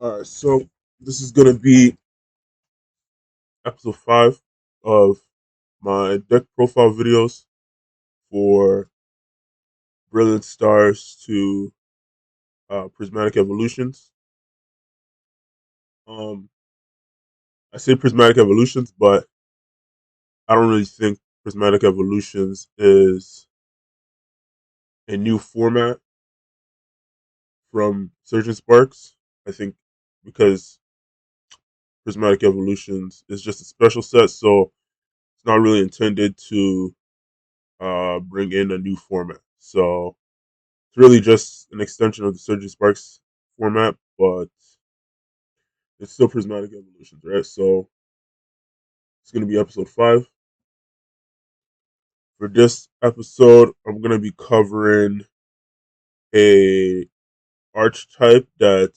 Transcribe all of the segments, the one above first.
Alright, so this is gonna be episode 5 of my deck profile videos for Brilliant Stars to Prismatic Evolutions. Um, I say Prismatic Evolutions, but I don't really think Prismatic Evolutions is a new format from Surgeon Sparks. I think because Prismatic Evolutions is just a special set, so it's not really intended to bring in a new format. So it's really just an extension of the Surgeon Sparks format, but it's still Prismatic Evolutions, right? So it's going to be episode 5. For this episode, I'm going to be covering a archetype that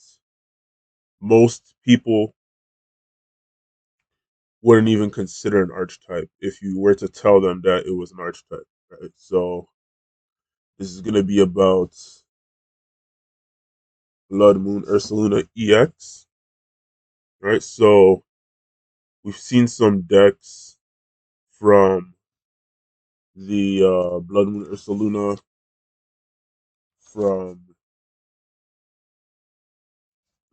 most people wouldn't even consider an archetype if you were to tell them that it was an archetype, right? So this is going to be about Blood Moon Ursaluna EX, right? So we've seen some decks from the Blood Moon Ursaluna, from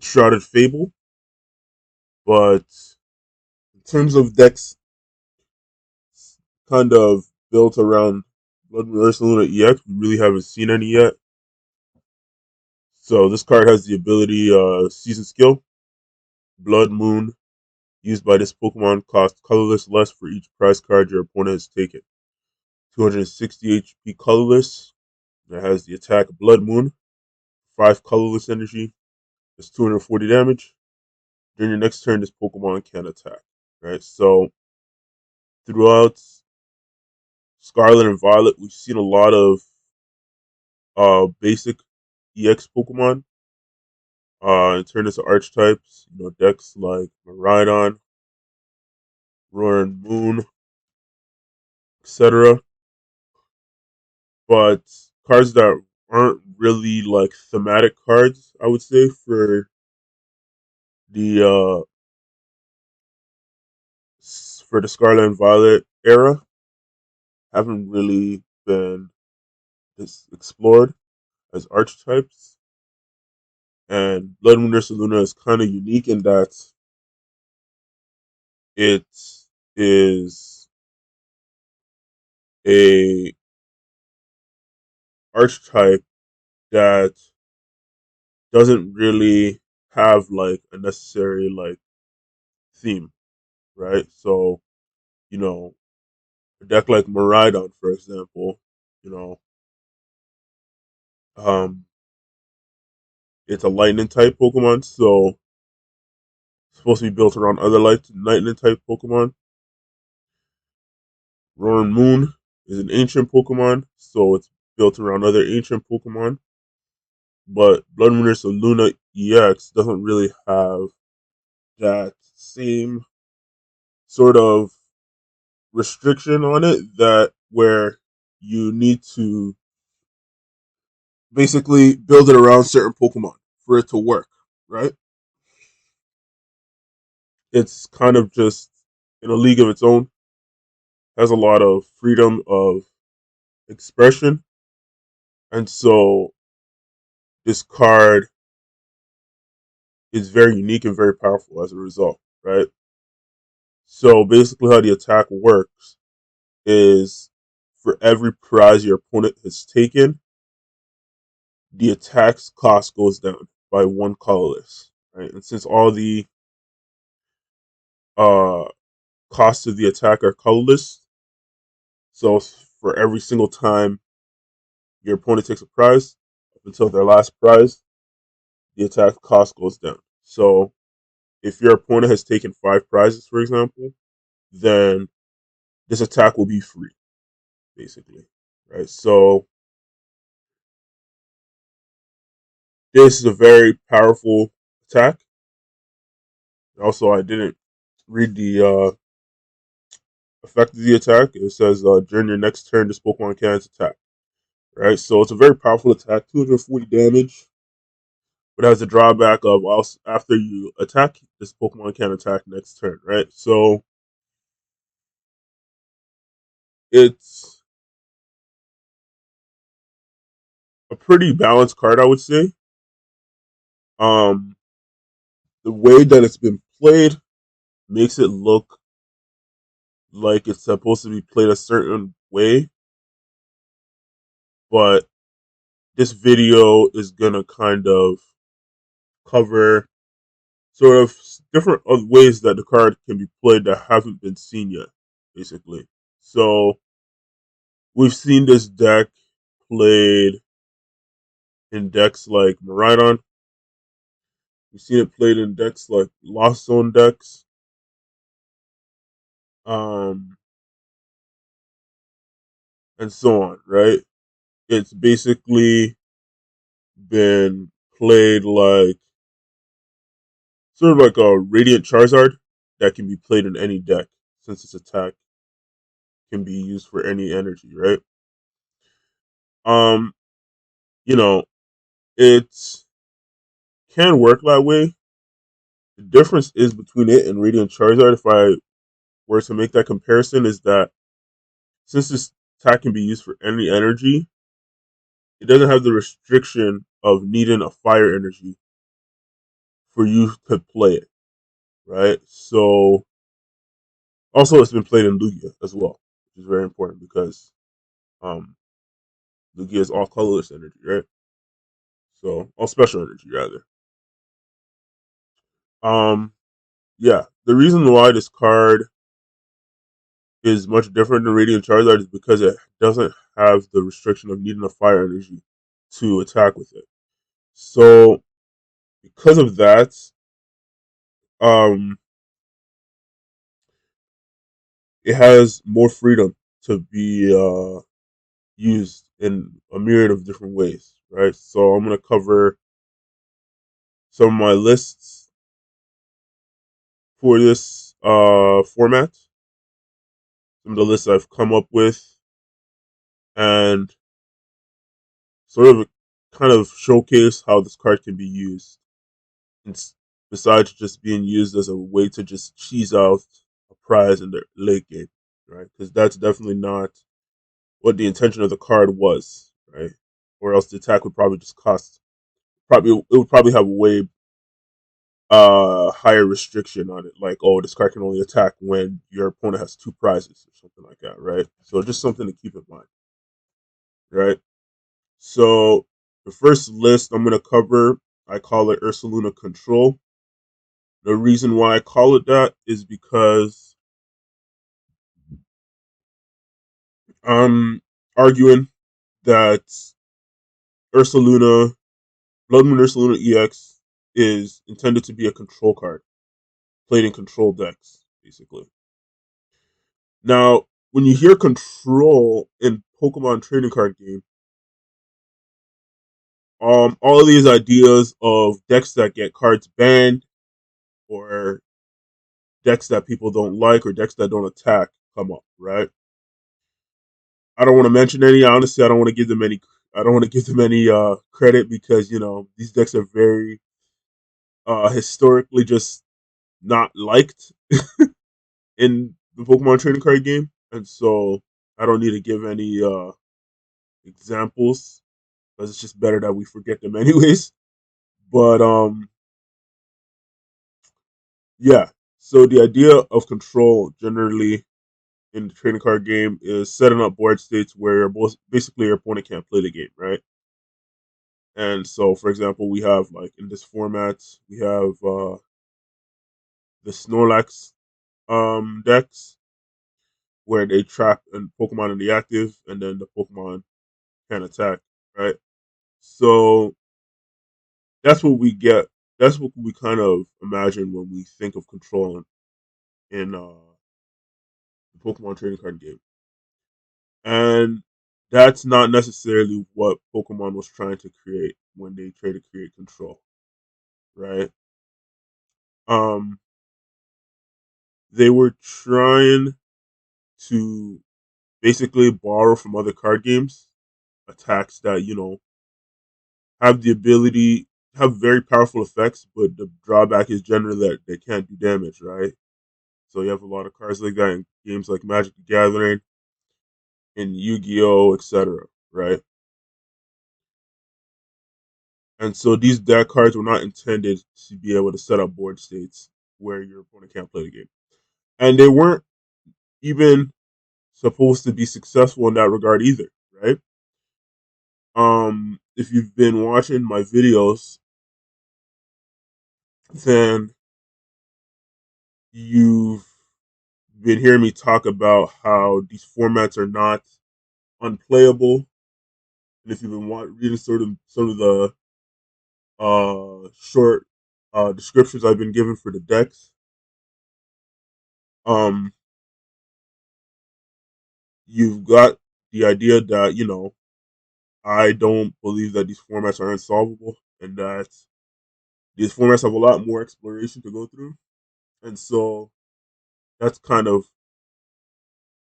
Shrouded Fable, but in terms of decks kind of built around Blood Moon Ursaluna EX, we really haven't seen any yet. So this card has the ability Season Skill. Blood Moon, used by this Pokemon, costs colorless less for each prize card your opponent has taken. 260 HP colorless. It has the attack Blood Moon, 5 colorless energy. It's 240 damage. During your next turn, this Pokemon can attack. Right? So throughout Scarlet and Violet, we've seen a lot of basic EX Pokemon turn into archetypes. Decks like Miraidon, Roaring Moon, etc. But cards that aren't really like thematic cards, I would say, for the Scarlet and Violet era, haven't really been explored as archetypes. And Blood Moon Ursaluna is kind of unique in that it is a archetype that doesn't really have like a necessary like theme, right? So, you know, a deck like Miraidon, for example, you know, um, it's a lightning type Pokemon, so it's supposed to be built around other lightning type Pokemon. Roaring Moon is an ancient Pokemon, so it's built around other ancient Pokemon. But Blood Moon Ursaluna EX doesn't really have that same sort of restriction on it, that where you need to basically build it around certain Pokemon for it to work, right? It's kind of just in a league of its own, has a lot of freedom of expression, and so this card is very unique and very powerful as a result, right? So basically, how the attack works is for every prize your opponent has taken, the attack's cost goes down by 1 colorless, right? And since all the uh, costs of the attack are colorless, so for every single time your opponent takes a prize, up until their last prize, the attack cost goes down. So if your opponent has taken 5 prizes, for example, then this attack will be free, basically, right? So this is a very powerful attack. Also, I didn't read the effect of the attack. It says during your next turn, this Pokemon can attack. Right, so it's a very powerful attack, 240 damage, but it has the drawback of also after you attack, this Pokemon can attack next turn, right? So it's a pretty balanced card, I would say. Um, the way that it's been played makes it look like it's supposed to be played a certain way, but this video is gonna kind of cover sort of different ways that the card can be played that haven't been seen yet, basically. So we've seen this deck played in decks like Maridon. We've seen it played in decks like Lost Zone decks, um, and so on, right? It's basically been played like sort of like a Radiant Charizard that can be played in any deck since its attack can be used for any energy, right? Um, you know, it can work that way. The difference is between it and Radiant Charizard, if I were to make that comparison, is that since this attack can be used for any energy, it doesn't have the restriction of needing a fire energy for you to play it, right? So also it's been played in Lugia as well, which is very important because um Lugia is all colorless energy, right? So all special energy rather. Um yeah. The reason why this card is much different than Radiant Charizard is because it doesn't have the restriction of needing a fire energy to attack with it. So because of that, um, it has more freedom to be used in a myriad of different ways, right? So I'm gonna cover some of my lists for this format, some of the lists I've come up with, and sort of kind of showcase how this card can be used. It's, besides just being used as a way to just cheese out a prize in the late game, right? Because that's definitely not what the intention of the card was, right? Or else the attack would probably just cost probably it would probably have way higher restriction on it, like oh this card can only attack when your opponent has two prizes or something like that, right? So just something to keep in mind, right? So the first list I'm gonna cover, I call it Ursaluna Control. The reason why I call it that is because I'm arguing that Ursaluna, Blood Moon Ursaluna EX, is intended to be a control card, played in control decks, basically. Now, when you hear control in Pokemon trading card game, all of these ideas of decks that get cards banned or decks that people don't like or decks that don't attack come up, right? I don't want to mention any. Honestly, I don't want to give them any. I don't want to give them any credit because these decks are very historically just not liked in the Pokemon trading card game, and so I don't need to give any examples because it's just better that we forget them anyways. But yeah. So the idea of control generally in the trading card game is setting up board states where basically your opponent can't play the game, right? And so, for example, we have like in this format, we have the Snorlax decks where they trap a Pokemon in the active, and then the Pokemon can attack, right? So that's what we get. That's what we kind of imagine when we think of control in the Pokemon trading card game, and that's not necessarily what Pokemon was trying to create when they tried to create control, right? Um, they were trying to basically borrow from other card games attacks that have the ability. have very powerful effects, but the drawback is generally that they can't do damage, right? So you have a lot of cards like that in games like Magic the Gathering and Yu-Gi-Oh, etc. Right? And so these deck cards were not intended to be able to set up board states where your opponent can't play the game, and they weren't even supposed to be successful in that regard either, right? If you've been watching my videos, then you've been hearing me talk about how these formats are not unplayable. And if you've been reading sort of some of the short descriptions I've been given for the decks, um, you've got the idea that I don't believe that these formats are unsolvable, and that these formats have a lot more exploration to go through. And so that's kind of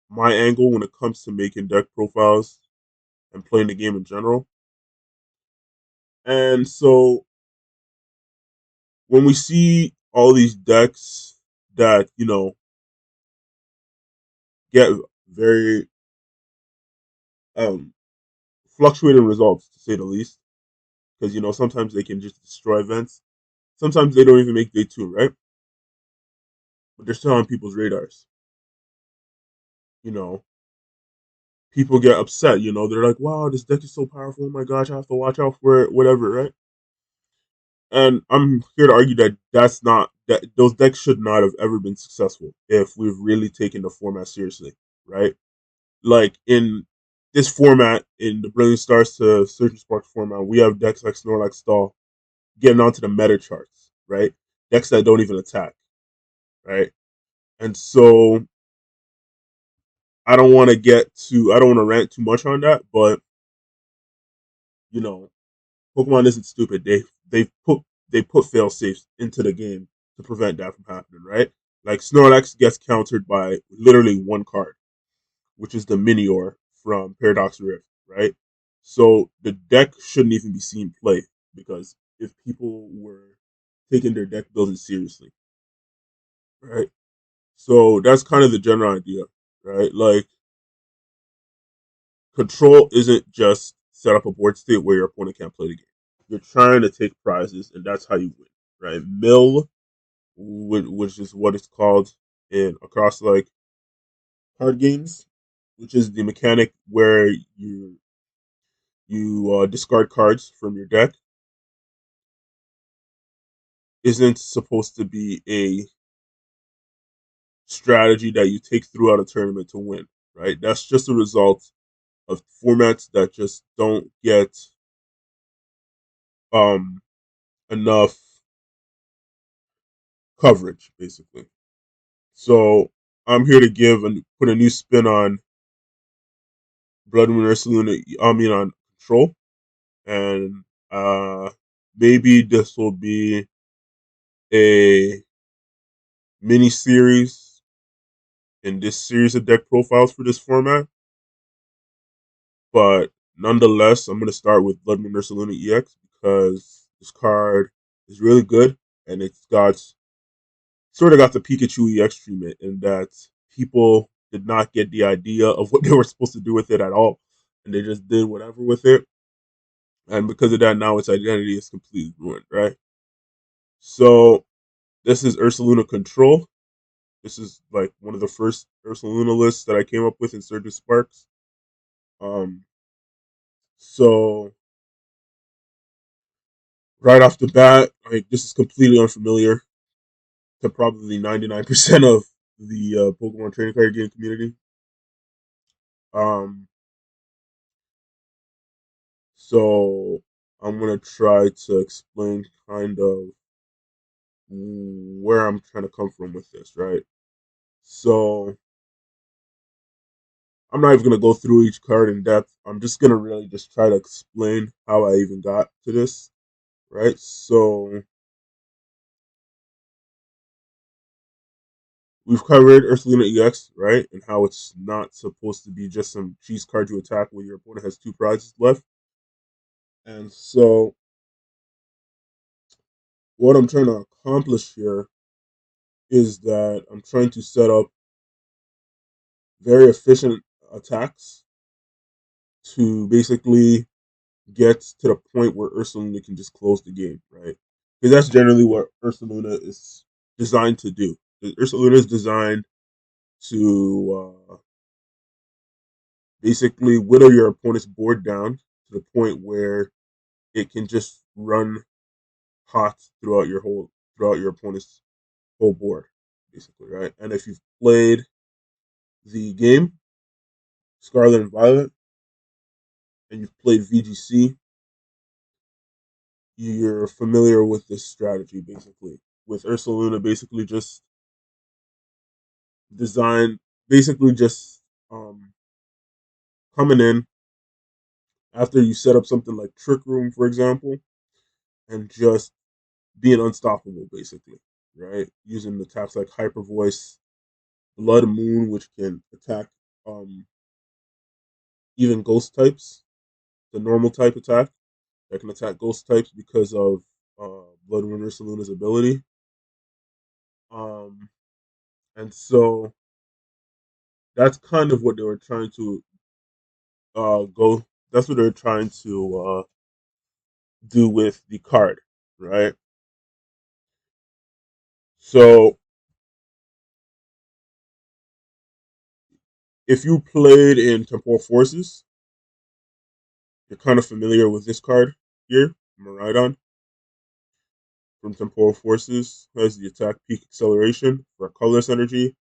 my angle when it comes to making deck profiles and playing the game in general. And so when we see all these decks that get very um fluctuating results, to say the least, because sometimes they can just destroy events, sometimes they don't even make day two, right? But they're still on people's radars. you know People get upset, they're like, wow, this deck is so powerful, oh my gosh, I have to watch out for it, whatever, right? And I'm here to argue that those decks should not have ever been successful if we've really taken the format seriously, right? Like in this format, in the Brilliant Stars to Surgeon Sparks format, we have decks like Snorlax Stall getting onto the meta charts, right? Decks that don't even attack, right? And so I don't want to rant too much on that, but you know, Pokemon isn't stupid. They put fail safes into the game to prevent that from happening, right? Like Snorlax gets countered by literally one card, which is the Minior from Paradox Rift, right? So the deck shouldn't even be seen play, because if people were taking their deck building seriously, right? So that's kind of the general idea, right? Like control isn't just set up a board state where your opponent can't play the game. You're trying to take prizes, and that's how you win, right? Mill, which is what it's called in across like card games, which is the mechanic where you discard cards from your deck, isn't supposed to be a strategy that you take throughout a tournament to win, right? That's just a result of formats that just don't get um enough coverage, basically. So I'm here to put a new spin on Blood Moon Ursaluna. I mean on Control, and maybe this will be a mini series in this series of deck profiles for this format. But nonetheless, I'm going to start with Blood Moon Ursaluna EX because this card is really good, and it's got sort of got the Pikachu EX treatment in that people did not get the idea of what they were supposed to do with it at all, and they just did whatever with it. And because of that, now its identity is completely ruined, right? So this is Ursaluna Control. This is like one of the first Ursaluna lists that I came up with in Surgeon Sparks. Um, so right off the bat, like this is completely unfamiliar to probably 99% of the Pokemon trading card game community. Um, so I'm gonna try to explain kind of where I'm trying to come from with this, right? So I'm not even gonna go through each card in depth. I'm just gonna really just try to explain how I even got to this, right? So we've covered Ursaluna EX, right? And how it's not supposed to be just some cheese card you attack when your opponent has two prizes left. And so what I'm trying to accomplish here is that I'm trying to set up very efficient attacks to basically get to the point where Ursaluna can just close the game, right? Because that's generally what Ursaluna is designed to do. Ursaluna is designed to basically whittle your opponent's board down to the point where it can just run hot throughout your opponent's whole board, basically, right? And if you've played the game Scarlet and Violet and you've played VGC, you're familiar with this strategy basically. With Ursaluna basically just design basically just um coming in after you set up something like Trick Room, for example, and just being unstoppable basically, right? Using attacks like Hyper Voice, Blood Moon, which can attack um even ghost types, the normal type attack that can attack ghost types because of Blood Moon Ursaluna's ability. Um and so that's kind of what they were trying to go. That's what they're trying to do with the card, right? So if you played in Temporal Forces, you're kind of familiar with this card here, Maridon from Temporal Forces. Has the attack peak acceleration for a colorless energy.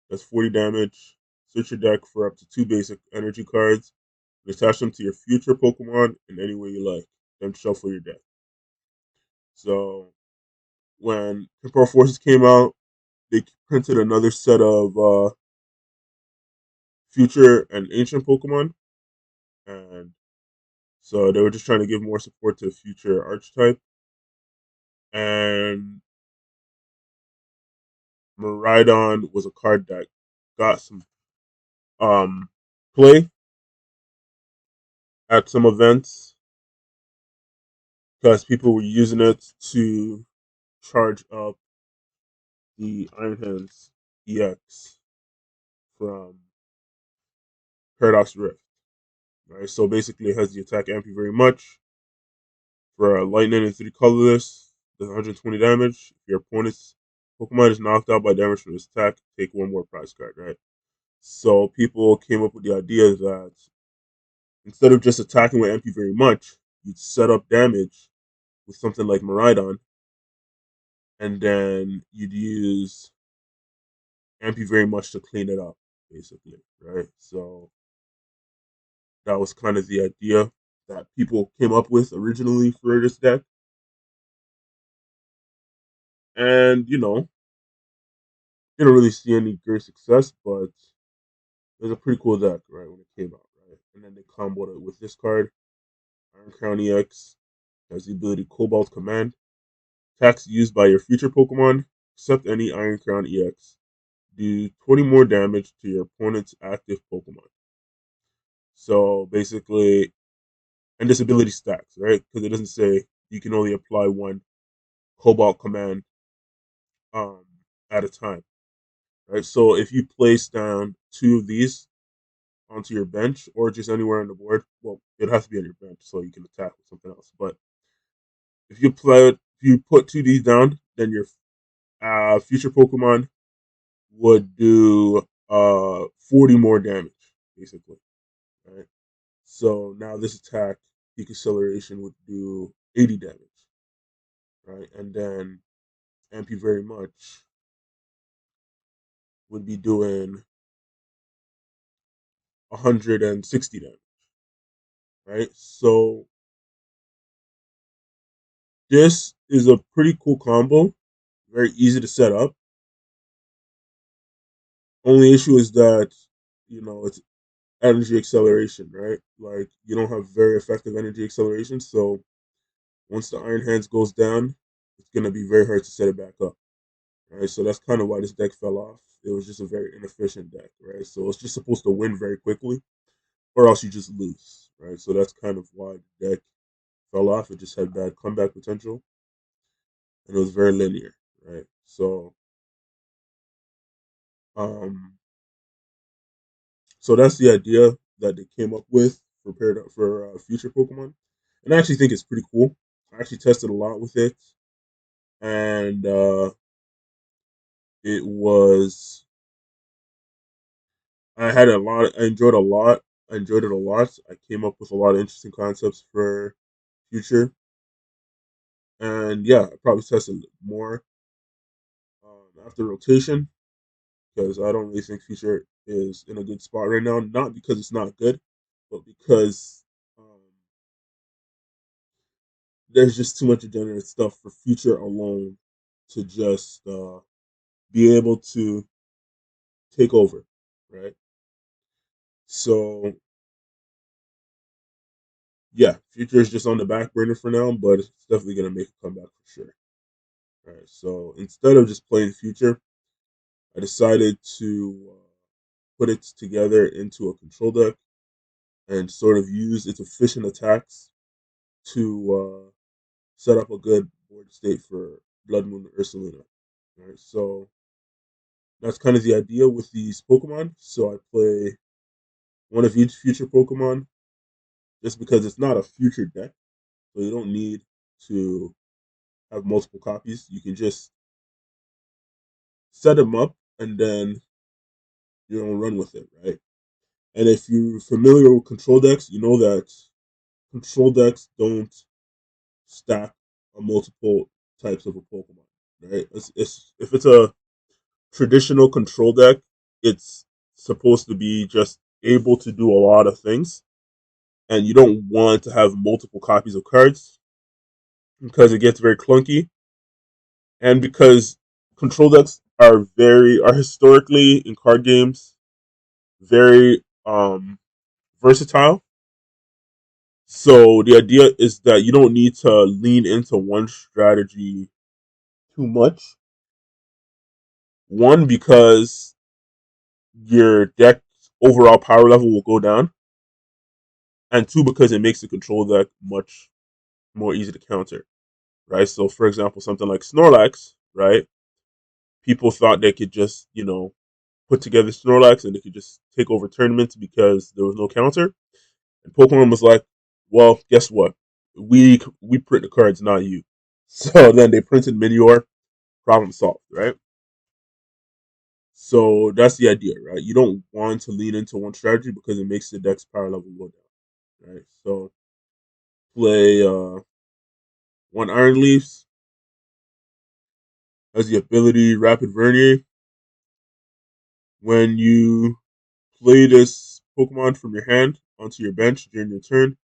That's 40 damage. Search your deck for up to 2 basic energy cards and attach them to your future Pokemon in any way you like. Then shuffle your deck. So when Temporal Forces came out, they printed another set of future and ancient Pokemon, and so they were just trying to give more support to future archetype. And Maridon was a card that got some um, play at some events because people were using it to charge up the Iron Hands EX from Paradox Rift. Right, so basically, it has the attack ampy very much for a lightning and 3 colorless. Does 120 damage. If your opponent's Pokemon is knocked out by damage from this attack, take one more prize card. Right. So people came up with the idea that instead of just attacking with MP very much, you'd set up damage with something like Maridon, and then you'd use MP very much to clean it up, basically, right? So that was kind of the idea that people came up with originally for this deck, and didn't really see any great success, but it was a pretty cool deck, right, when it came out, right? And then they comboed it with this card, Iron Crown EX, has the ability Cobalt Command. Attacks used by your future Pokemon, except any Iron Crown EX. Do 20 more damage to your opponent's active Pokemon. So basically, and this ability stacks, right? Because it doesn't say you can only apply one Cobalt Command um, at a time, right? So if you place down 2 of these onto your bench or just anywhere on the board, well, it has to be on your bench so you can attack with something else. But if you put 2 of these down, then your future Pokemon would do 40 more damage, basically. Right. So now this attack, peak acceleration would do 80 damage. Right. And then MP very much would be doing 160 damage. Right. So this is a pretty cool combo. Very easy to set up. Only issue is that, it's energy acceleration, right? Like you don't have very effective energy acceleration, so once the Iron Hands goes down, it's gonna be very hard to set it back up. Right? So that's kind of why this deck fell off. It was just a very inefficient deck, right? So it's just supposed to win very quickly, or else you just lose, right? So that's kind of why the deck fell off. It just had bad comeback potential. and it was very linear, right? Um, so that's the idea that they came up with for future Pokemon, and I actually think it's pretty cool. I actually tested a lot with it, and it was I had a lot. I enjoyed a lot. I enjoyed it a lot. I came up with a lot of interesting concepts for future, and yeah, I probably tested more after rotation because I don't really think future is in a good spot right now. Not because it's not good, but because um, there's just too much degenerate stuff for future alone to just be able to take over, right? So yeah, future is just on the back burner for now, but it's definitely gonna make a comeback for sure. All right, so instead of just playing future, I decided to put it together into a control deck and sort of use its efficient attacks to set up a good board state for Blood Moon Ursaluna. All right, so that's kind of the idea with these Pokemon. So I play one of each future Pokemon just because it's not a future deck, so you don't need to have multiple copies. You can just set them up and then run with it, right? And if you're familiar with control decks, you know that control decks don't stack on multiple types of a Pokemon, right? If it's a traditional control deck, it's supposed to be just able to do a lot of things, and you don't want to have multiple copies of cards because it gets very clunky, and because control decks are historically in card games very versatile. So the idea is that you don't need to lean into one strategy too much. One, because your deck's overall power level will go down, and two, because it makes the control deck much more easy to counter. Right. So, for example, something like Snorlax, right? People thought they could just put together Snorlax and they could just take over tournaments because there was no counter. And Pokemon was like, well, guess what? We print the cards, not you. So then they printed Minior, problem solved, right? So that's the idea, right? You don't want to lean into one strategy because it makes the deck's power level go down, right? So play one Iron Leafs, has the ability Rapid Vernier. When you play this Pokemon from your hand onto your bench during your turn,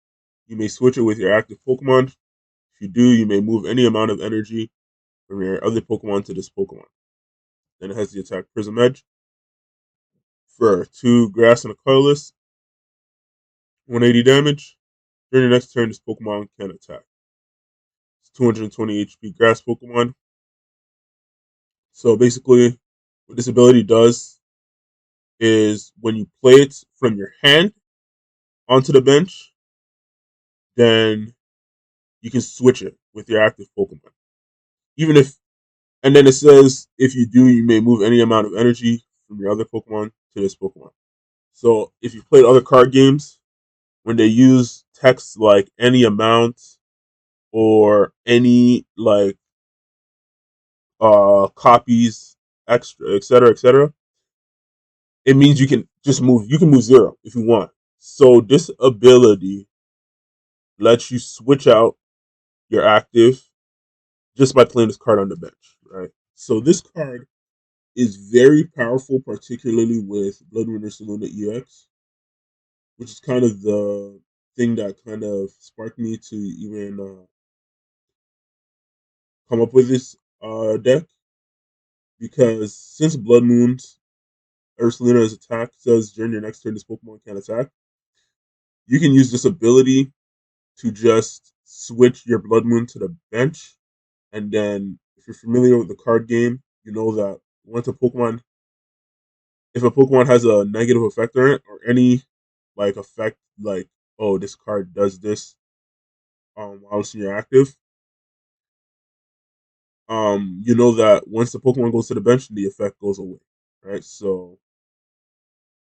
you may switch it with your active Pokemon. If you do, you may move any amount of energy from your other Pokemon to this Pokemon. Then it has the attack Prism Edge for 2 grass and a colorless, 180 damage. During your next turn, this Pokemon can attack. It's 220 HP grass Pokemon. So basically, what this ability does is when you play it from your hand onto the bench, then you can switch it with your active Pokemon. Even if, and then it says if you do, you may move any amount of energy from your other Pokemon to this Pokemon. So if you've played other card games, when they use text like any amount or any like copies, extra, etc., it means you can just move. You can move zero if you want. So this ability lets you switch out your active just by playing this card on the bench, right? So this card is very powerful, particularly with Blood Moon Ursaluna EX, which is kind of the thing that kind of sparked me to even come up with this deck. Because since Blood Moon's Ursaluna's attack says during your next turn this Pokemon can attack, you can use this ability to just switch your Blood Moon to the bench. And then, if you're familiar with the card game, you know that once a Pokemon, if a Pokemon has a negative effect on it, or any like effect, like oh this card does this while it's in your active, you know that once the Pokemon goes to the bench, the effect goes away, right? So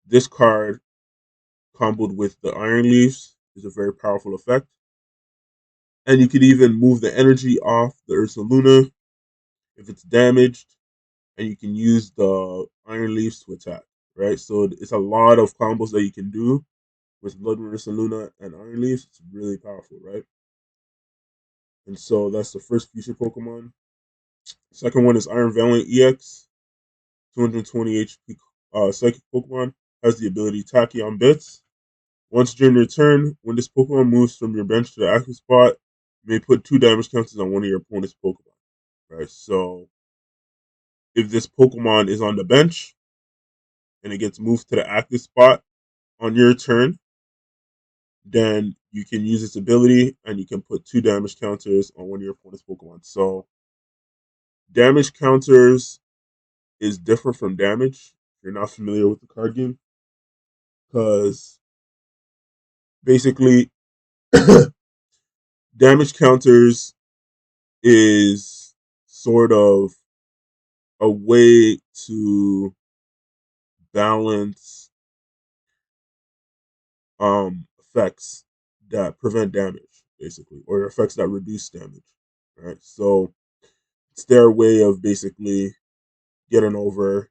this card, comboed with the Iron Leaves, is a very powerful effect. And you could even move the energy off the Ursaluna if it's damaged, and you can use the Iron Leaves to attack, right? So it's a lot of combos that you can do with Blood Moon Ursaluna and Iron Leaves. It's really powerful, right? And so that's the first future Pokemon. Second one is Iron Valiant EX, 220 HP psychic Pokemon, has the ability Tachyon Bits. Once during your turn, when this Pokemon moves from your bench to the active spot, you may put 2 damage counters on one of your opponent's Pokemon. Right? So if this Pokemon is on the bench and it gets moved to the active spot on your turn, then you can use its ability and you can put 2 damage counters on one of your opponent's Pokemon. So damage counters is different from damage. If you're not familiar with the card game, because basically damage counters is sort of a way to balance effects that prevent damage, basically, or effects that reduce damage, right? So it's their way of basically getting over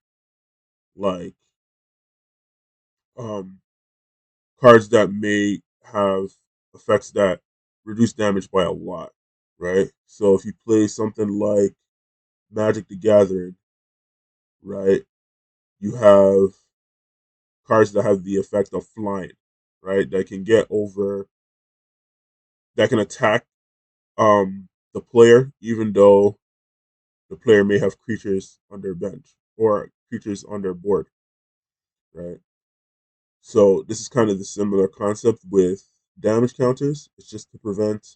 like um, cards that may have effects that reduce damage by a lot, right? So if you play something like Magic the Gathering, right, you have cards that have the effect of flying, right? That can get over, that can attack the player, even though the player may have creatures on their bench or creatures on their board, right? So this is kind of the similar concept with damage counters. It's just to prevent,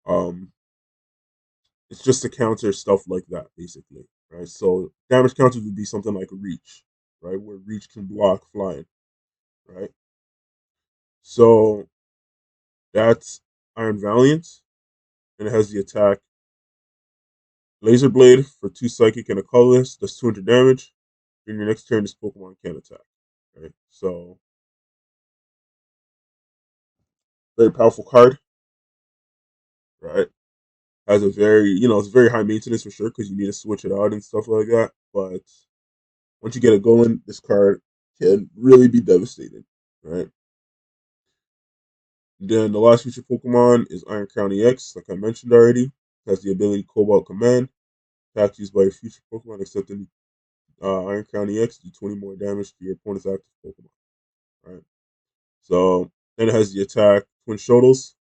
um, it's just to counter stuff like that, basically, right? So damage counters would be something like reach, right, where reach can block flying, right? So that's Iron Valiant, and it has the attack Laser Blade for 2 psychic and a colorless. Does 200 damage. During your next turn, this Pokemon can attack. Right? So, very powerful card. Right? Has a very, it's very high maintenance for sure because you need to switch it out and stuff like that. But once you get it going, this card can really be devastating. Right? Then the last feature Pokemon is Iron Crown EX, like I mentioned already. It has the ability Cobalt Command. Attacks used by your future Pokemon, except in Iron Crown EX, do 20 more damage to your opponent's active Pokemon. Right? So then it has the attack Twin Shoulders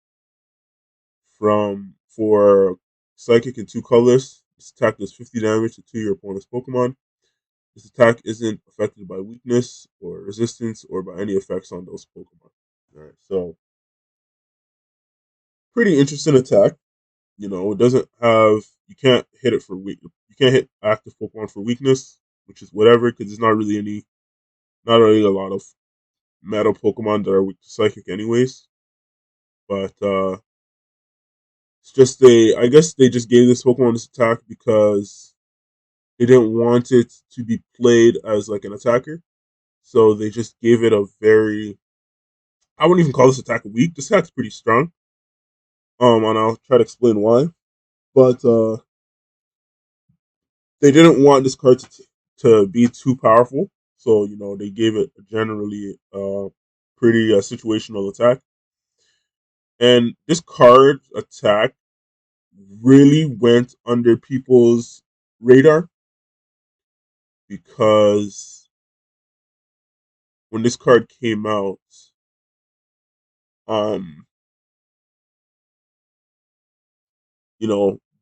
from for Psychic and 2 colors. This attack does 50 damage to your opponent's Pokemon. This attack isn't affected by weakness or resistance or by any effects on those Pokemon. All right, so pretty interesting attack. It doesn't have, you can't hit it for weak. You can't hit active Pokemon for weakness, which is whatever because there's not really a lot of metal Pokemon that are weak to Psychic anyways. But it's just I guess they just gave this Pokemon this attack because they didn't want it to be played as like an attacker. So they just gave it a very, I wouldn't even call this attack weak. This attack's pretty strong. And I'll try to explain why. But they didn't want this card to be too powerful. So, they gave it a generally pretty situational attack. And this card attack really went under people's radar because when this card came out, um,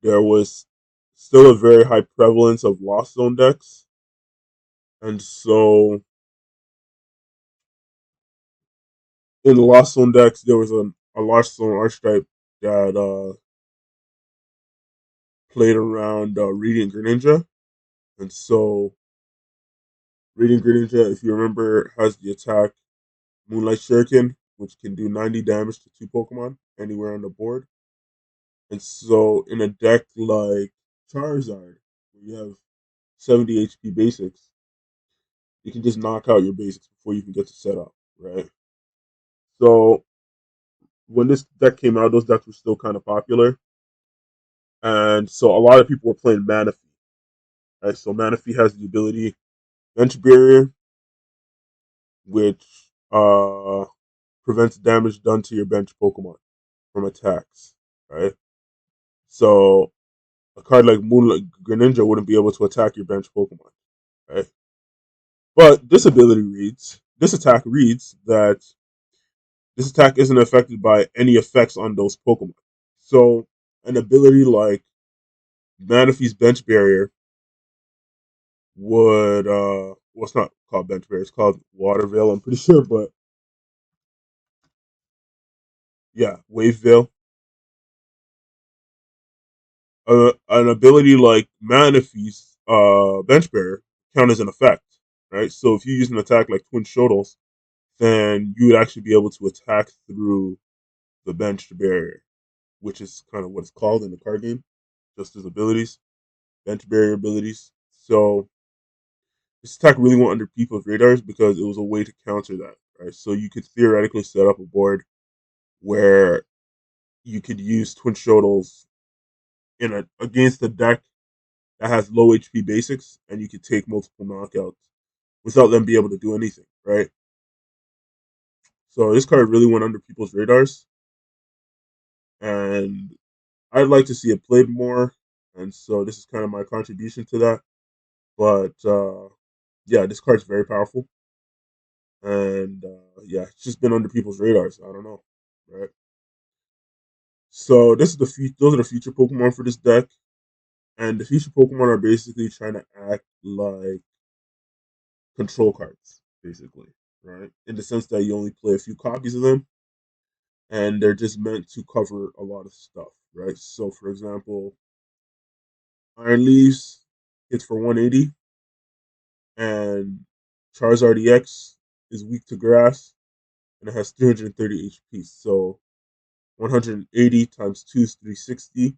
there was still a very high prevalence of Lost Zone decks, and so in the Lost Zone decks, there was a Lost Zone archetype that played around Radiant Greninja, and so Radiant Greninja, if you remember, has the attack Moonlight Shuriken, which can do 90 damage to 2 Pokemon anywhere on the board. And so in a deck like Charizard, where you have 70 HP basics, you can just knock out your basics before you can get to set up, right? So when this deck came out, those decks were still kind of popular, and so a lot of people were playing Manaphy. Right? So Manaphy has the ability Bench Barrier, which prevents damage done to your bench Pokemon from attacks. Right? So a card like Moonlight Greninja wouldn't be able to attack your bench Pokemon. Right? But this attack reads that this attack isn't affected by any effects on those Pokemon. So an ability like Manaphy's Bench Barrier would well, it's not called Bench Barrier, it's called Water Veil, I'm pretty sure, but yeah, Wave Veil. An ability like Manaphy's Bench Barrier count as an effect, right? So if you use an attack like Twin Shuttles, then you would actually be able to attack through the bench barrier, which is kind of what it's called in the card game, just as abilities, bench barrier abilities. So this attack really went under people's radars because it was a way to counter that, right? So you could theoretically set up a board where you could use Twin Shuttles in a against a deck that has low HP basics, and you could take multiple knockouts without them being able to do anything, right? So this card really went under people's radars, and I'd like to see it played more, and so this is kind of my contribution to that. But yeah, this card's very powerful, and yeah, it's just been under people's radars. I don't know, right? So this is those are the future Pokemon for this deck, and the future Pokemon are basically trying to act like control cards, basically, right? In the sense that you only play a few copies of them, and they're just meant to cover a lot of stuff, right? So, for example, Iron Leaves hits for 180, and Charizard EX is weak to grass, and it has 330 HP. So 180 times 2 is 360.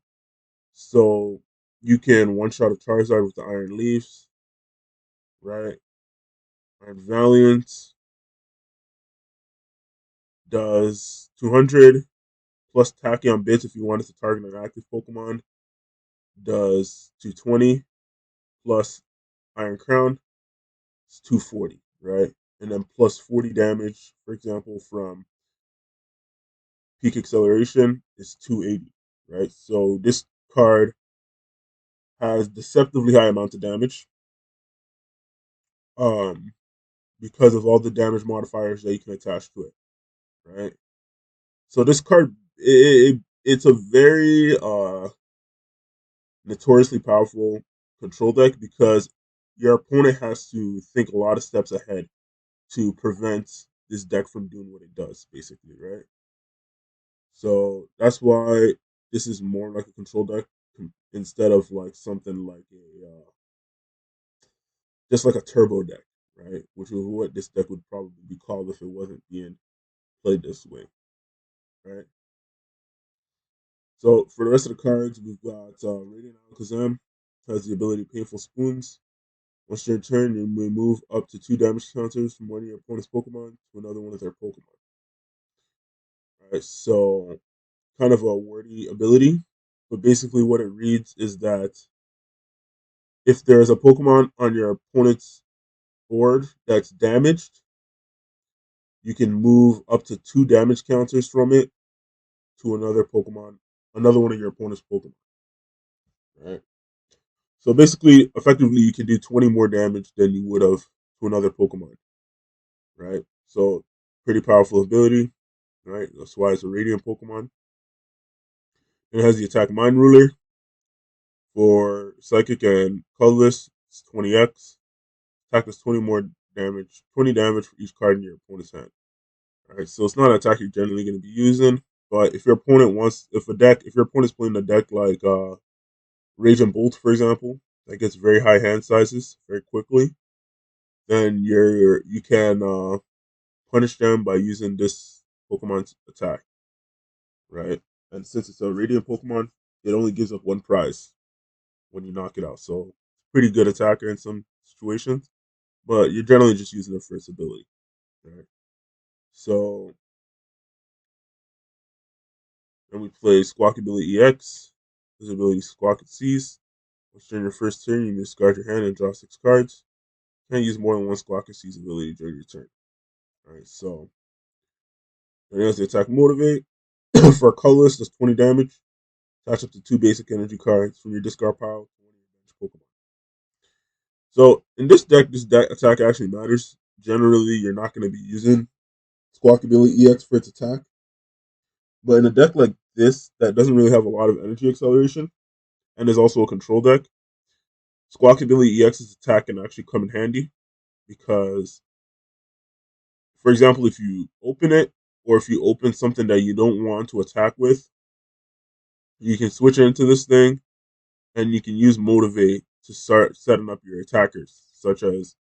So you can one shot a Charizard with the Iron Leaves, right? Iron Valiant does 200 plus Tachyon Bits if you wanted to target an active Pokemon, does 220 plus Iron Crown, it's 240, right? And then plus 40 damage, for example, from Peak Acceleration is 280, right? So this card has deceptively high amounts of damage um, because of all the damage modifiers that you can attach to it, right? So this card, it's a very notoriously powerful control deck because your opponent has to think a lot of steps ahead to prevent this deck from doing what it does, basically, right? So that's why this is more like a control deck instead of like something like a just like a turbo deck, right? Which is what this deck would probably be called if it wasn't being played this way, right? So for the rest of the cards, we've got Radiant Alakazam has the ability Painful Spoons. Once your turn, you may move up to 2 damage counters from one of your opponent's Pokemon to another one of their Pokemon. All right, so kind of a wordy ability, but basically what it reads is that if there's a Pokemon on your opponent's board that's damaged, you can move up to 2 damage counters from it to another Pokemon, another one of your opponent's Pokemon. Right. So basically, effectively, you can do 20 more damage than you would have to another Pokemon. Right. So pretty powerful ability. Right. That's why it's a Radiant Pokemon. It has the attack Mind Ruler for Psychic and Colorless. It's 20x. Attack is 20 more damage, 20 damage for each card in your opponent's hand. All right, so it's not an attack you're generally going to be using, but if your opponent wants, if your opponent's playing a deck like Rage and Bolt, for example, that gets very high hand sizes very quickly, then you can punish them by using this Pokemon's attack, right? and since it's a radiant Pokemon, it only gives up one prize when you knock it out. So pretty good attacker in some situations, but you're generally just using it for its ability. Right? So then we play Squawkabilly EX. His ability Squawk and Seize. Once during your first turn, you may discard your hand and draw 6 cards. You can't use more than one Squawk and Seize ability during your turn. Alright, so then has the attack Motivate. For a colorless, does 20 damage. Attach up to 2 basic energy cards from your discard pile to one of your bench Pokemon. So in this deck attack actually matters. Generally, you're not going to be using Squawkabilly EX for its attack. But in a deck like this that doesn't really have a lot of energy acceleration and is also a control deck, Squawkabilly EX's attack can actually come in handy because, for example, if you open it or if you open something that you don't want to attack with, you can switch it into this thing and you can use Motivate to start setting up your attackers, such as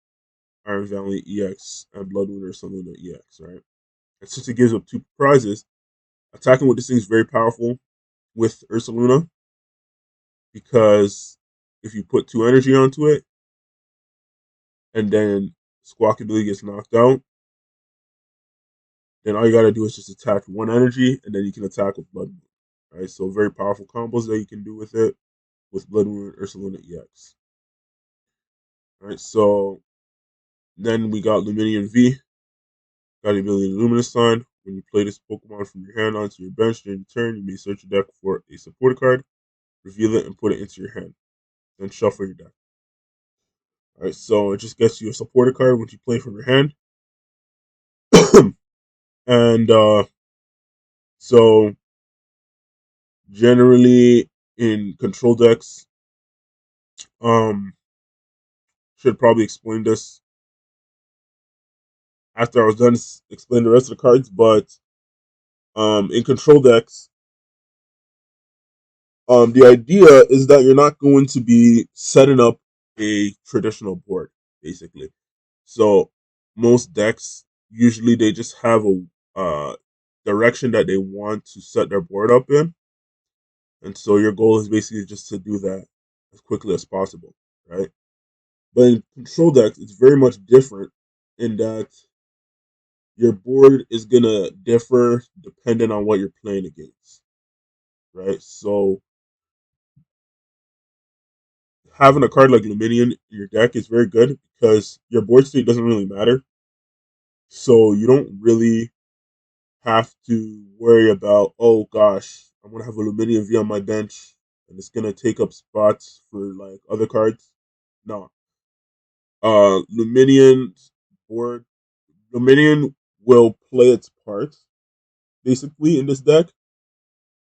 Iron Valley EX and Blood Moon Ursaluna EX, right? And since it gives up 2 prizes, attacking with this thing is very powerful with Ursaluna because if you put 2 energy onto it and then Squawkabilly gets knocked out, then all you gotta do is just attack 1 energy and then you can attack with Blood Moon. Right? So very powerful combos that you can do with it with Blood Moon Ursaluna EX. Alright, so then we got Luminion V. Got the ability to Luminous Sign. When you play this Pokemon from your hand onto your bench during your turn, you may search your deck for a support card, reveal it, and put it into your hand. Then shuffle your deck. Alright, so it just gets you a supporter card once you play from your hand. and so generally in control decks, um, should probably explain this after I was done explain the rest of the cards, but in control decks, the idea is that you're not going to be setting up a traditional board, basically. So most decks usually they just have a direction that they want to set their board up in, and so your goal is basically just to do that as quickly as possible, right? But in control decks, it's very much different in that your board is gonna differ depending on what you're playing against, right? So having a card like Luminion in your deck is very good because your board state doesn't really matter. So you don't really have to worry about, oh gosh, I'm gonna have a Luminion V on my bench and it's gonna take up spots for like other cards. No. Luminion's board Luminion will play its part basically in this deck,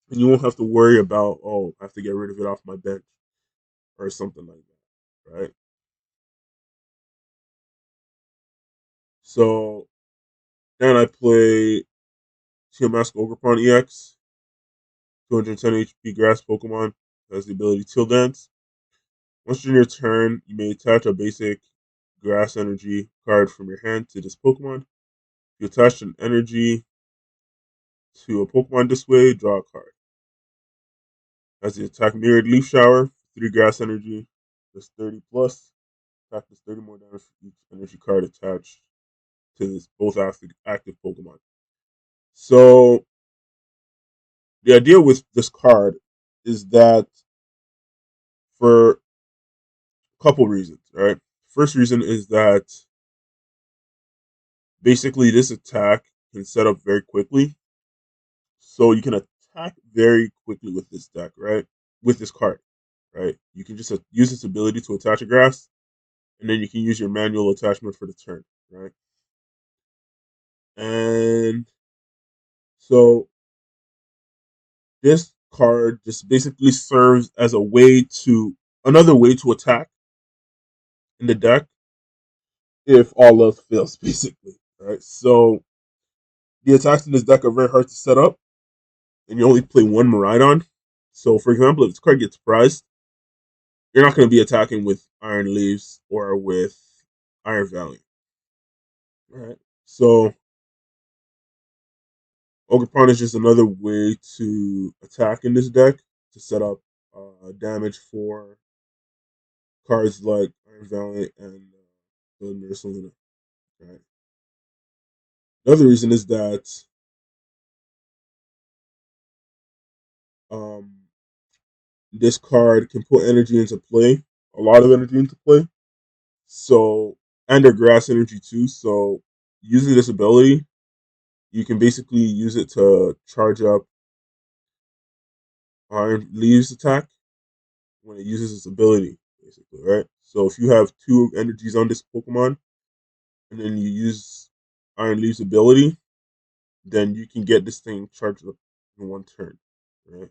and you won't have to worry about, oh, I have to get rid of it off my bench or something like that, right? So then I play TMS Ogrepon EX, 210 HP grass Pokemon, has the ability Till Dance. Once during your turn, you may attach a basic grass energy card from your hand to this Pokemon. If you attach an energy to a Pokemon this way, draw a card. As the attack Mirrored Leaf Shower, 3 grass energy, does 30 plus. Attack does 30 more damage for each energy card attached to this both active Pokemon. So the idea with this card is that for a couple reasons, right? First reason is that basically this attack can set up very quickly. So you can attack very quickly with this deck, right? With this card, right? You can just use its ability to attach a grass, and then you can use your manual attachment for the turn, right? And so this card just basically serves as a way to another way to attack in the deck if all else fails, basically. Right. So the attacks in this deck are very hard to set up, and you only play one Miraidon. So, for example, if this card gets prized, you're not going to be attacking with Iron Leaves or with Iron Valley. Right. So Ogre Pawn is just another way to attack in this deck to set up damage for cards like Iron Valiant and Blood Moon Ursaluna. Right. Another reason is that um, this card can put energy into play, a lot of energy into play. So, and their grass energy too. So, using this ability, you can basically use it to charge up Iron Leaves attack when it uses its ability, basically, right? So, if you have two energies on this Pokemon, and then you use Iron Leaves ability, then you can get this thing charged up in one turn, right?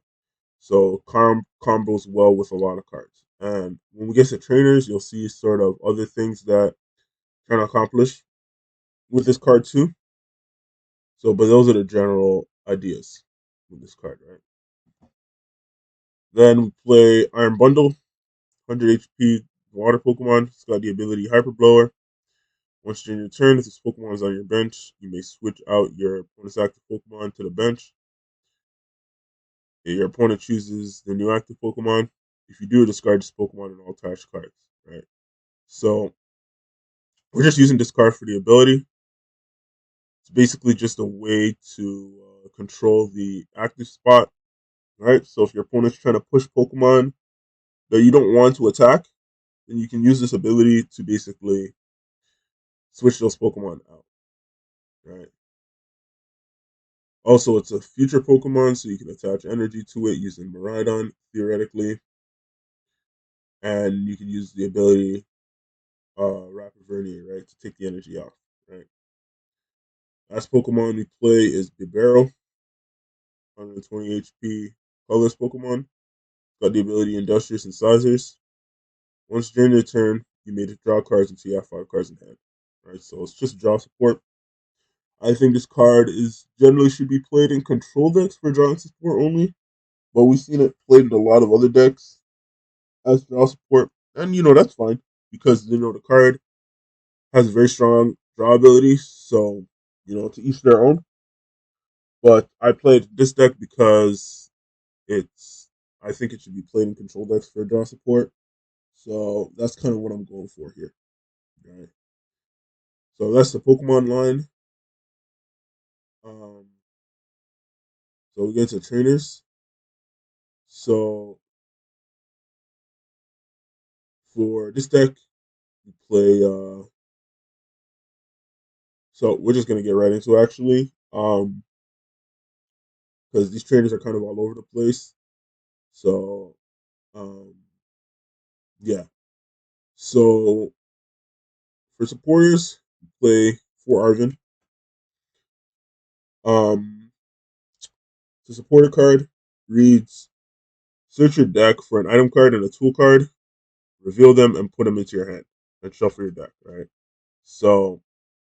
So combos well with a lot of cards. And when we get to trainers, you'll see sort of other things that trying to accomplish with this card too. So, but those are the general ideas with this card, right? Then we play Iron Bundle, 100 HP water Pokemon. It's got the ability Hyper Blower. Once during your turn, if this Pokemon is on your bench, you may switch out your opponent's active Pokemon to the bench. Your opponent chooses the new active Pokemon. If you do, discard this Pokemon and all attached cards, right? So we're just using this card for the ability. It's basically just a way to control the active spot, right? So if your opponent's trying to push Pokemon that you don't want to attack, then you can use this ability to basically switch those Pokemon out, right? Also, it's a future Pokemon, so you can attach energy to it using Miraidon, theoretically, and you can use the ability Rapid Vernier, right, to take the energy off, right? Last Pokemon we play is Bibarel, 120 HP, colorless Pokemon. Got the ability Industrious Incisors. Once during your turn, you may draw cards until you have 5 cards in hand. Right, so it's just draw support. I think this card is generally should be played in control decks for drawing support only, but we've seen it played in a lot of other decks as draw support, and that's fine because the card has very strong draw ability. So to each their own. But I played this deck because it's I think it should be played in control decks for draw support. So that's kind of what I'm going for here. Right. So that's the Pokemon line. Um, so we get to trainers. So for this deck, we play. So we're just gonna get right into it, actually, because these trainers are kind of all over the place. So um, yeah. So for supporters, we play for Arvin. Um, the supporter card reads: search your deck for an item card and a tool card, reveal them, and put them into your hand, and shuffle your deck. Right. So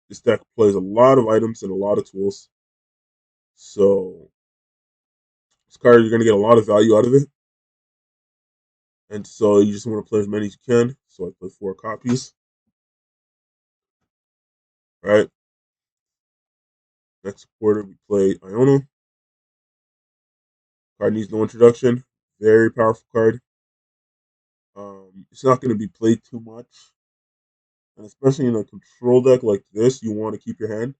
this deck plays a lot of items and a lot of tools. So this card you're gonna get a lot of value out of it. And so you just want to play as many as you can. So I play 4 copies. Right. Next supporter we play Iono. Card needs no introduction. Very powerful card. It's not going to be played too much, and especially in a control deck like this, you want to keep your hand.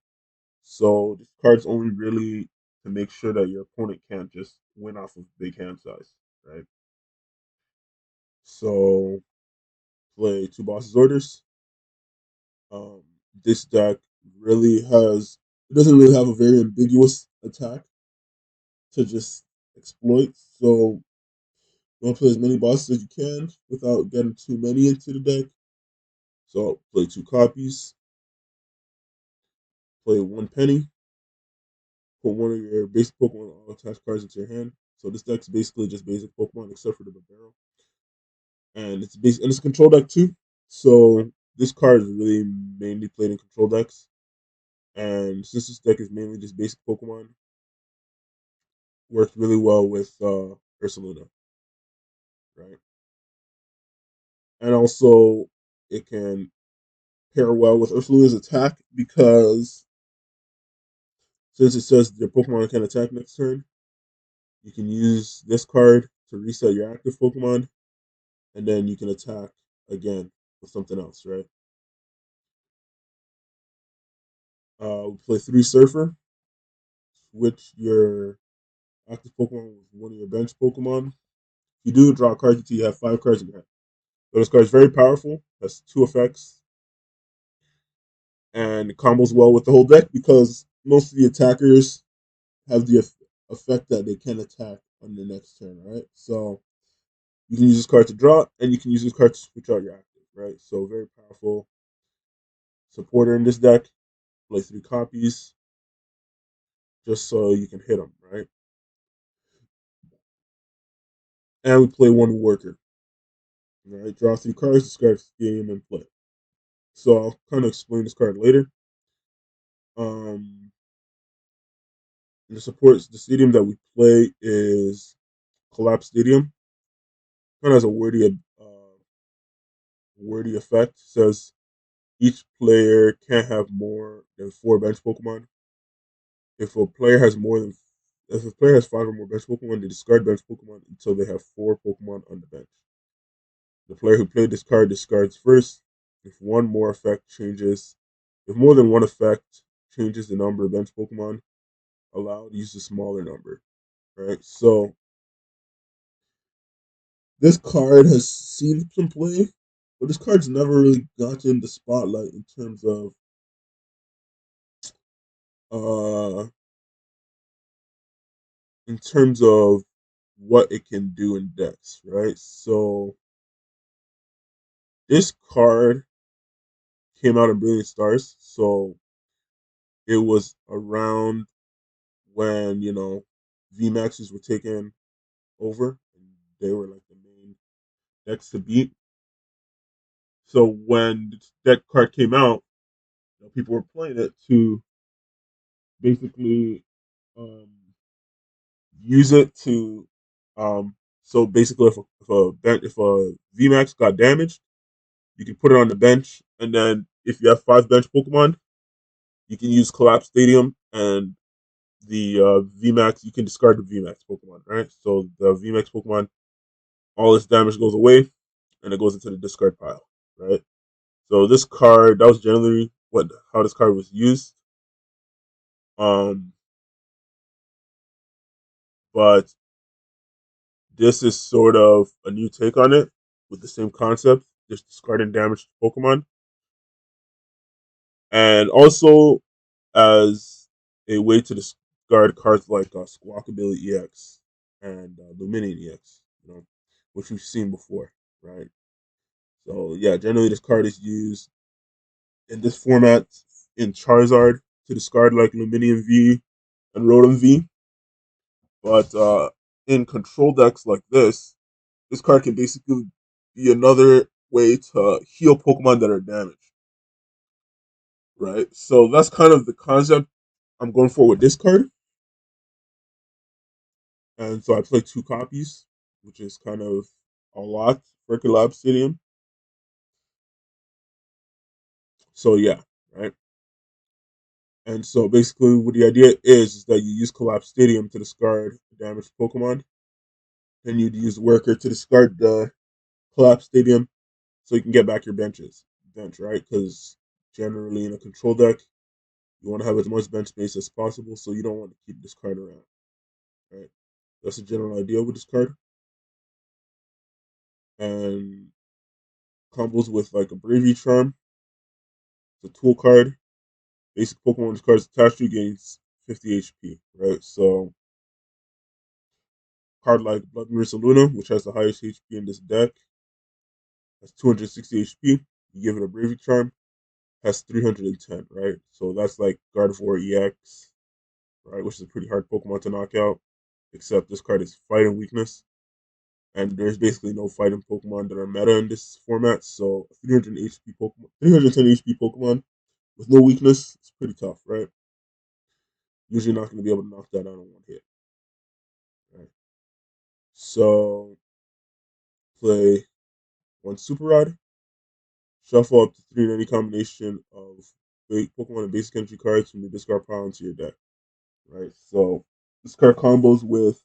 So this card's only really to make sure that your opponent can't just win off of big hand size, right? So play 2 bosses orders. Um, this deck really has it doesn't really have a very ambiguous attack to just exploit. So you want to play as many bosses as you can without getting too many into the deck. So play 2 copies, play 1 penny, put one of your basic Pokemon all attached cards into your hand. So this deck's basically just basic Pokemon except for the Barrel. And it's a control deck too. So this card is really mainly played in control decks. And since this deck is mainly just basic Pokemon, works really well with Ursaluna, right? And also it can pair well with Ursaluna's attack because Since it says your Pokemon can attack next turn, you can use this card to reset your active Pokemon, and then you can attack again with something else, right? We play 3 Surfer, switch your active Pokemon with one of your bench Pokemon. If you do draw a card until you have 5 cards in your hand. So this card is very powerful, has 2 effects, and it combos well with the whole deck because most of the attackers have the effect that they can attack on the next turn, right? So you can use this card to draw, and you can use this card to switch out your active, right? So very powerful supporter in this deck. Play 3 copies just so you can hit them, right? And we play 1 worker, right? Draw 3 cards, discard game, and play. So I'll kind of explain this card later. Um, the stadium that we play is Collapse Stadium. Kind of has a wordy effect. It says each player can't have more than 4 bench Pokemon. If a player has more than if a player has 5 or more bench Pokemon, they discard bench Pokemon until they have 4 Pokemon on the bench. The player who played this card discards first. If one more effect changes, if more than one effect changes the number of bench Pokemon allowed, use a smaller number. Right. So this card has seen some play, but this card's never really gotten the spotlight uh in terms of what it can do in decks, right? So this card came out in Brilliant Stars, so it was around when VMAXs were taken over, and they were like the main decks to beat. So when that card came out, people were playing it to basically um, use it to so basically if a VMAX got damaged, you can put it on the bench, and then if you have 5 bench Pokemon, you can use Collapse Stadium, and the VMAX, you can discard the VMAX Pokemon, right? So the VMAX Pokemon, all its damage goes away, and it goes into the discard pile, right? So this card, that was generally what how this card was used. Um, but this is sort of a new take on it with the same concept, just discarding damaged Pokemon, and also as a way to discard cards like Squawkabilly EX and Luminion EX, which we've seen before, right? So yeah, generally this card is used in this format in Charizard to discard like Luminion V and Rotom V, but in control decks like this card can basically be another way to heal Pokemon that are damaged, right? So that's kind of the concept I'm going for with this card. And so I played 2 copies, which is kind of a lot for Collab Stadium. So yeah, right. And so basically, what the idea is that you use Collapse Stadium to discard damaged Pokemon. Then you'd use Worker to discard the Collapse Stadium so you can get back your bench, right? Because generally in a control deck, you want to have as much bench space as possible, so you don't want to keep this card around, right? That's the general idea with this card. And combos with like a Bravery Charm, it's a tool card. Basic Pokemon this card is attached to gains 50 HP, right? So card like Blood Moon Ursaluna, which has the highest HP in this deck, has 260 HP. You give it a Bravery Charm, has 310, right? So that's like Gardevoir EX, right? Which is a pretty hard Pokemon to knock out, except this card is fighting weakness. And there's basically no fighting Pokemon that are meta in this format. So 300 HP Pokemon, 310 HP Pokemon with no weakness, it's pretty tough, right? Usually not going to be able to knock that out on one hit. Right? So play 1 Super Rod, shuffle up to 3 in any combination of Pokemon and basic entry cards from your discard pile into your deck. right? So this card combos with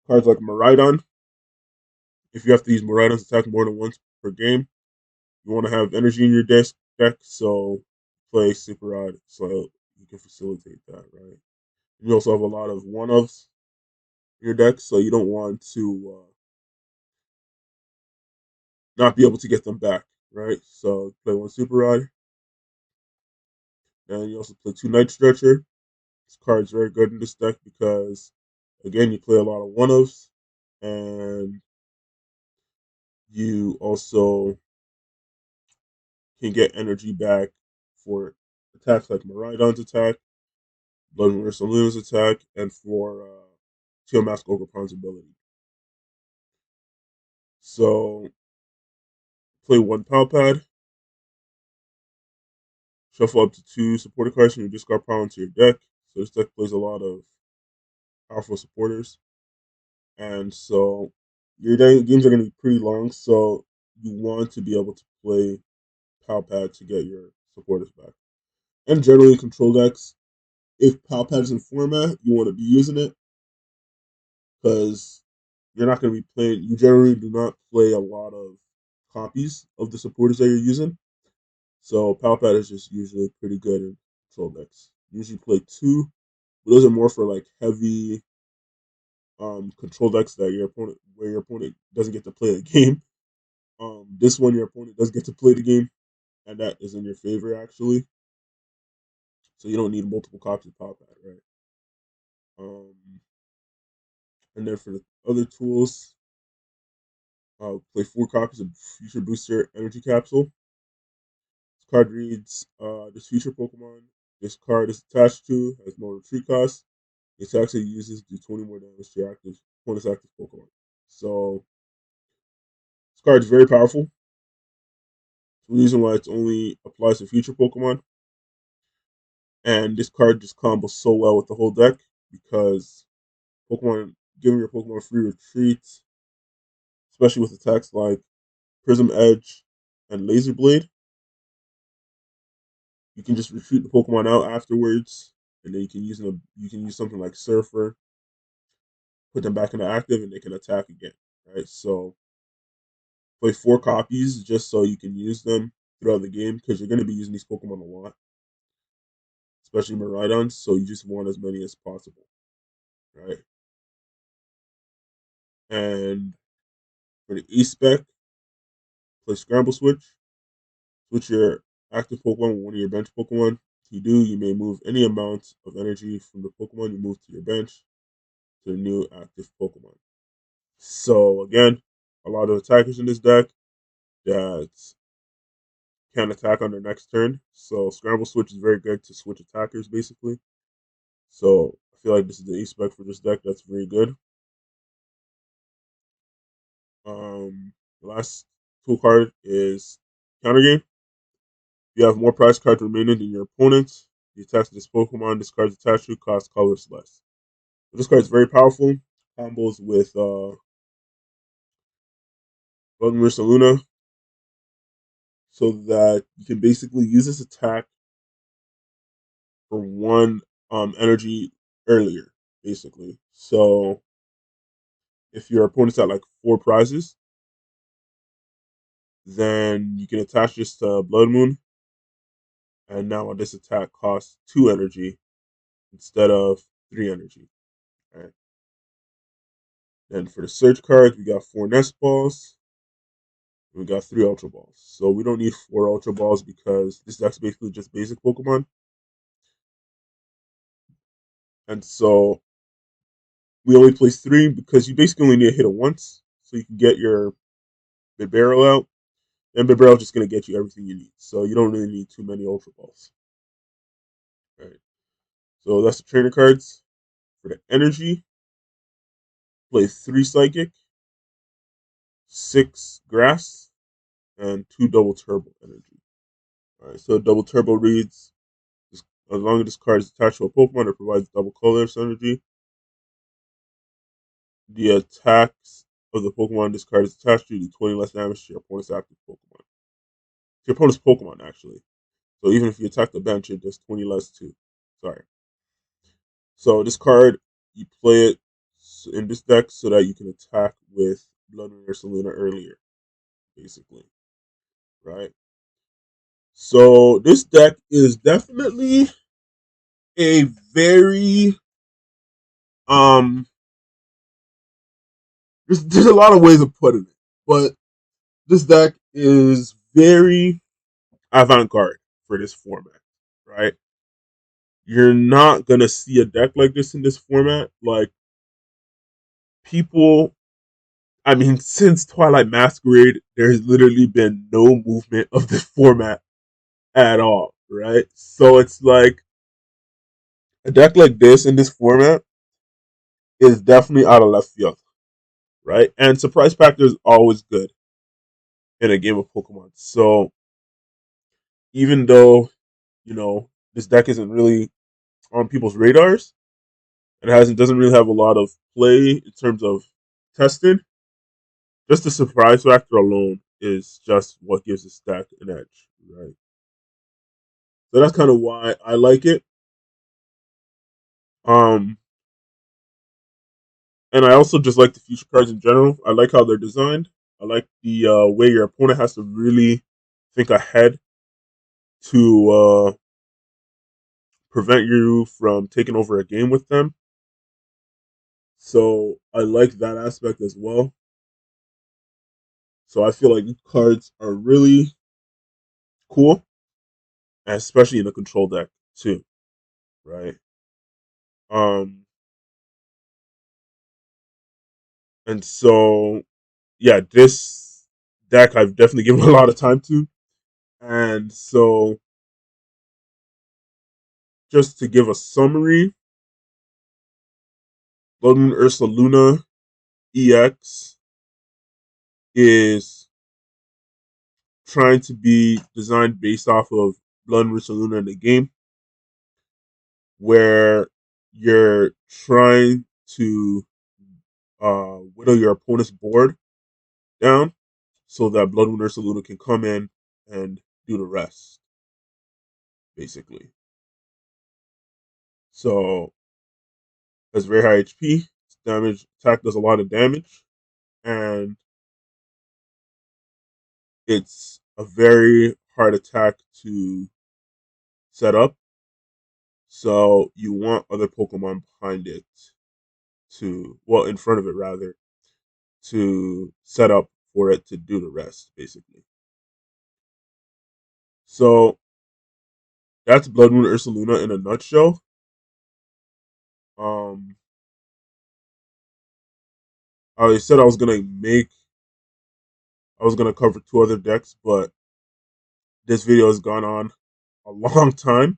cards like Maridon. If you have to use Maridon's attack more than once per game, you want to have energy in your deck, so play Super Rod so you can facilitate that, right? You also have a lot of one-ofs in your deck, so you don't want to not be able to get them back, right? So play one Super Rod, and you also play two Night Stretcher. This card's very good in this deck because, again, you play a lot of one-ofs, and you also can get energy back for attacks like Maridon's attack, Blood Moon Ursaluna's attack, and for Mask Ogrepon's ability. So play one Power Pad, shuffle up to two supporter cards from your discard pile into your deck. So this deck plays a lot of powerful supporters, and so your games are going to be pretty long. So you want to be able to play Power Pad to get your supporters back. And generally, control decks, if Power Pad is in format, you want to be using it because you're not going to be playing. You generally do not play a lot of copies of the supporters that you're using. So Power Pad is just usually pretty good in control decks. Usually play two, but those are more for like heavy control decks that your opponent doesn't get to play the game. This one your opponent does get to play the game, and that is in your favor actually. So you don't need multiple copies of Power Pad, right? Um, and then for the other tools, play four copies of Future Booster Energy Capsule. This card reads, this future Pokemon this card is attached to has no retreat cost. The attacks it uses do 20 more damage to your opponent's active Pokemon. So this card is very powerful. The reason why it only applies to future Pokemon. And this card just combos so well with the whole deck because Pokemon giving your Pokemon free retreats, especially with attacks like Prism Edge and Laser Blade. You can just retreat the Pokemon out afterwards, and then you can use something like Surfer, put them back into active, and they can attack again. Right. So play four copies just so you can use them throughout the game because you're going to be using these Pokemon a lot, especially Miraidons. So you just want as many as possible. Right. And for the E spec, play Scramble Switch. Switch your active Pokemon with one of your bench Pokemon. If you do, you may move any amount of energy from the Pokemon you move to your bench to the new active Pokemon. So again, a lot of attackers in this deck that can attack on their next turn. So Scramble Switch is very good to switch attackers basically. So I feel like this is the A spec for this deck that's very good. The last tool card is Counter Game. You have more prize cards remaining than your opponent. The attacks of this Pokemon this card's attached to cost colors less. So this card is very powerful. Combos with Blood Moon Ursaluna so that you can basically use this attack for one energy earlier, basically. So if your opponent's at like four prizes, then you can attach this to Blood Moon, and now this attack costs two energy instead of three energy. Right. Then for the search cards, we got four Nest Balls. We got three Ultra Balls. So we don't need four Ultra Balls because this deck's basically just basic Pokemon. And so we only place three because you basically only need to hit it once. So you can get your Barrel out. And Barrel is just going to get you everything you need. So you don't really need too many Ultra Balls. All right. So that's the trainer cards. For the energy, play three Psychic, six Grass, and two Double Turbo energy. All right. So Double Turbo reads, as long as this card is attached to a Pokemon, it provides double colorless energy. The attacks of the Pokemon this card is attached to do 20 less damage to your opponent's active Pokemon. To your opponent's Pokemon, actually. So even if you attack the bench, it does 20 less too. Sorry. So this card, you play it in this deck so that you can attack with Blood Moon Ursaluna earlier, basically, right? So this deck is definitely a very um. There's a lot of ways of putting it, but this deck is very avant-garde for this format, right? You're not gonna see a deck like this in this format. Like people, I mean, since Twilight Masquerade, there's literally been no movement of this format at all, right? So it's like a deck like this in this format is definitely out of left field, right? And surprise factor is always good in a game of Pokemon. So even though this deck isn't really on people's radars, it hasn't doesn't really have a lot of play in terms of testing. Just the surprise factor alone is just what gives this deck an edge, right? So that's kind of why I like it. Um, and I also just like the future cards in general. I like how they're designed. I like the way your opponent has to really think ahead to prevent you from taking over a game with them. So I like that aspect as well. So I feel like these cards are really cool, especially in the control deck too, right? Um, and so yeah, this deck I've definitely given a lot of time to, and so just to give a summary, Blood Moon Ursaluna EX is trying to be designed based off of Blood Moon Ursaluna in the game, where you're trying to whittle your opponent's board down so that Blood Moon Ursaluna can come in and do the rest, basically. So it's very high HP. Damage attack does a lot of damage, and it's a very hard attack to set up. So you want other Pokemon behind it in front of it rather, to set up for it to do the rest, basically. So that's Blood Moon Ursaluna in a nutshell. Um, I said I was gonna cover two other decks, but this video has gone on a long time,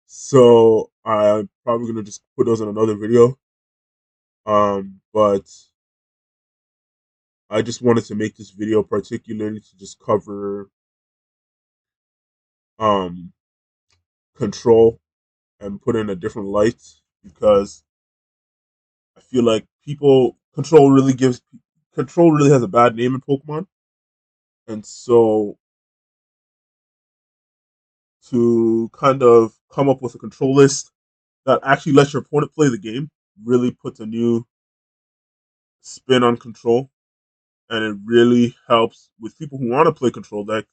so I'm probably gonna just put those in another video. But I just wanted to make this video particularly to just cover um control and put in a different light, because I feel like people control really has a bad name in Pokemon, and so to kind of come up with a control list that actually lets your opponent play the game really puts a new spin on control, and it really helps with people who want to play control deck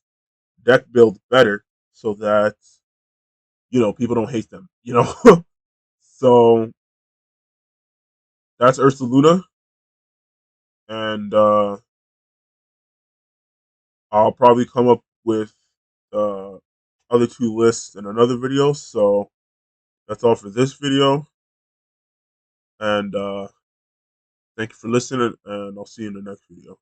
build better, so that people don't hate them. So that's Ursaluna, and I'll probably come up with uh, other two lists in another video. So that's all for this video, and thank you for listening, and I'll see you in the next video.